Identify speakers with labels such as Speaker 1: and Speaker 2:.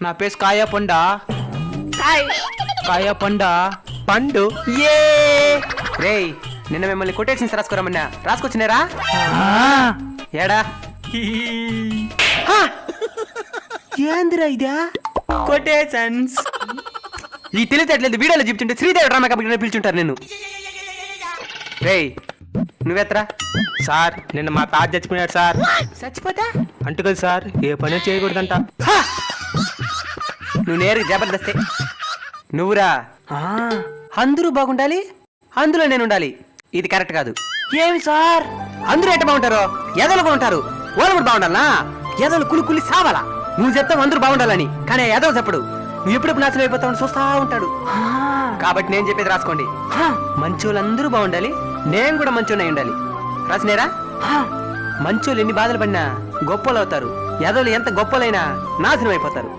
Speaker 1: నా పేరు కాయ పండా. కాయ పండా పండు.
Speaker 2: ఏ రేయ్, నిన్న మిమ్మల్ని కొటేషన్స్ రాసుకోరమన్నా, రాసుకొచ్చినారా? ఏడా ఏందిరా ఇదా?
Speaker 1: కొటేషన్స్.
Speaker 2: ఈ తెలియట్లేదు, వీడియోలో చెప్తుంటే శ్రీదేవి డ్రామా కంపెనీ పిలుచుంటారు నేను. రేయ్ నువ్వెత్తరా?
Speaker 1: సార్ నిన్న మా తాత చచ్చిపోయాడు సార్.
Speaker 2: చచ్చిపోతా
Speaker 1: అంటు కదా సార్, ఏ పని చేయకూడదంట.
Speaker 2: నువ్వు నేరుగా జబర్దస్తే. నువ్వురా అందరూ బాగుండాలి, అందులో నేను ఉండాలి, ఇది కరెక్ట్ కాదు.
Speaker 1: ఏమి సార్?
Speaker 2: అందరూ ఎట్ట బాగుంటారో ఎదలు కూడా ఉంటారు, వాళ్ళు కూడా బాగుండాలనా? ఎదలు కులి కులి సావాలా? నువ్వు చెప్తావు అందరూ బాగుండాలని, కానీ ఎదలు చెప్పడు. నువ్వు ఎప్పుడెప్పుడు నాశనం అయిపోతావు చూస్తా ఉంటాడు. కాబట్టి నేను చెప్పేది రాసుకోండి. మంచోళ్ళందరూ బాగుండాలి, నేను కూడా మంచోనే ఉండాలి. రాసినేరా? మంచోళ్ళు ఎన్ని బాధలు పడినా గొప్పలు అవుతారు, ఎదలు ఎంత గొప్పలైనా నాశనం అయిపోతారు.